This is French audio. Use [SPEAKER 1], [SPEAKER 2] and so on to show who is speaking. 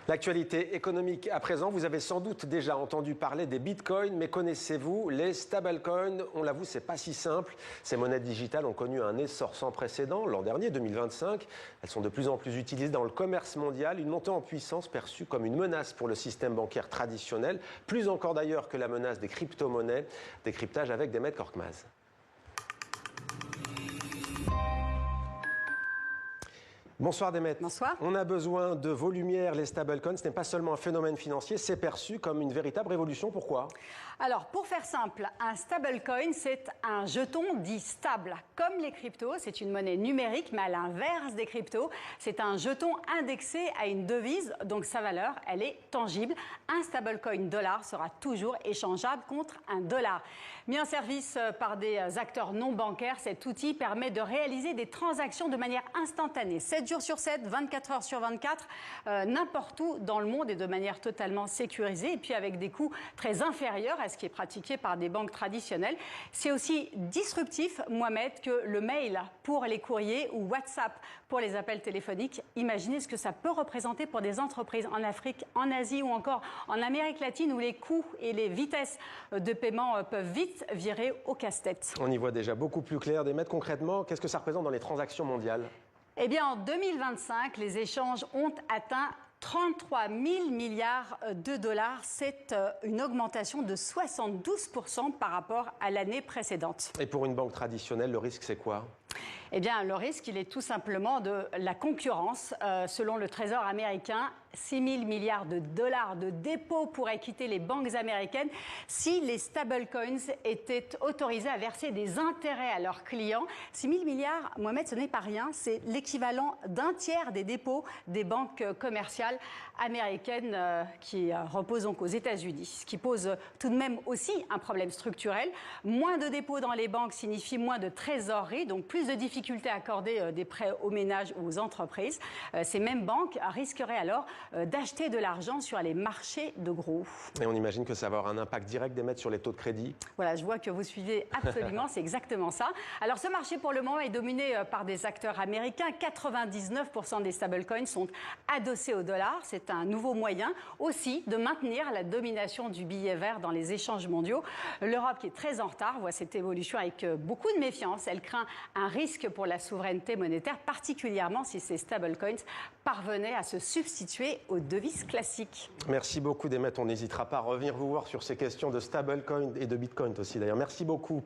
[SPEAKER 1] L'actualité économique à présent, vous avez sans doute déjà entendu parler des bitcoins, mais connaissez-vous les stablecoins? On l'avoue, c'est pas si simple. Ces monnaies digitales ont connu un essor sans précédent l'an dernier, 2025. Elles sont de plus en plus utilisées dans le commerce mondial, une montée en puissance perçue comme une menace pour le système bancaire traditionnel, plus encore d'ailleurs que la menace des crypto-monnaies. Décryptage avec Demet Korkmaz. Bonsoir Demet.
[SPEAKER 2] Bonsoir.
[SPEAKER 1] On a besoin de vos lumières, les stablecoins. Ce n'est pas seulement un phénomène financier, c'est perçu comme une véritable révolution. Pourquoi?
[SPEAKER 2] Alors, pour faire simple, un stablecoin, c'est un jeton dit stable. Comme les cryptos, c'est une monnaie numérique, mais à l'inverse des cryptos, c'est un jeton indexé à une devise, donc sa valeur, elle est tangible. Un stablecoin dollar sera toujours échangeable contre un dollar. Mis en service par des acteurs non bancaires, cet outil permet de réaliser des transactions de manière instantanée, 7 jours sur 7, 24 heures sur 24, n'importe où dans le monde et de manière totalement sécurisée, et puis avec des coûts très inférieurs à ce qui est pratiqué par des banques traditionnelles. C'est aussi disruptif, Mohamed, que le mail pour les courriers ou WhatsApp pour les appels téléphoniques. Imaginez ce que ça peut représenter pour des entreprises en Afrique, en Asie ou encore en Amérique latine où les coûts et les vitesses de paiement peuvent vite virer au casse-tête.
[SPEAKER 1] On y voit déjà beaucoup plus clair. Demet, concrètement, qu'est-ce que ça représente dans les transactions mondiales?
[SPEAKER 2] Eh bien, en 2025, les échanges ont atteint 33 000 milliards de dollars. C'est une augmentation de 72% par rapport à l'année précédente.
[SPEAKER 1] Et pour une banque traditionnelle, le risque, c'est quoi?
[SPEAKER 2] Eh bien, le risque, il est tout simplement de la concurrence. Selon le Trésor américain, 6 000 milliards de dollars de dépôts pourraient quitter les banques américaines si les stablecoins étaient autorisés à verser des intérêts à leurs clients. 6 000 milliards, Mohamed, ce n'est pas rien. C'est l'équivalent d'un tiers des dépôts des banques commerciales américaines qui reposent donc aux États-Unis. Ce qui pose tout de même aussi un problème structurel. Moins de dépôts dans les banques signifie moins de trésorerie, donc plus de difficultés à accorder des prêts aux ménages ou aux entreprises. Ces mêmes banques risqueraient alors d'acheter de l'argent sur les marchés de gros.
[SPEAKER 1] Et on imagine que ça va avoir un impact direct Demet sur les taux de crédit.
[SPEAKER 2] Voilà, je vois que vous suivez absolument, c'est exactement ça. Alors ce marché pour le moment est dominé par des acteurs américains. 99% des stablecoins sont adossés au dollar. C'est un nouveau moyen aussi de maintenir la domination du billet vert dans les échanges mondiaux. L'Europe, qui est très en retard, voit cette évolution avec beaucoup de méfiance. Elle craint un risque pour la souveraineté monétaire, particulièrement si ces stablecoins parvenaient à se substituer aux devises classiques.
[SPEAKER 1] Merci beaucoup Demet, on n'hésitera pas à revenir vous voir sur ces questions de stablecoin et de bitcoin aussi d'ailleurs. Merci beaucoup.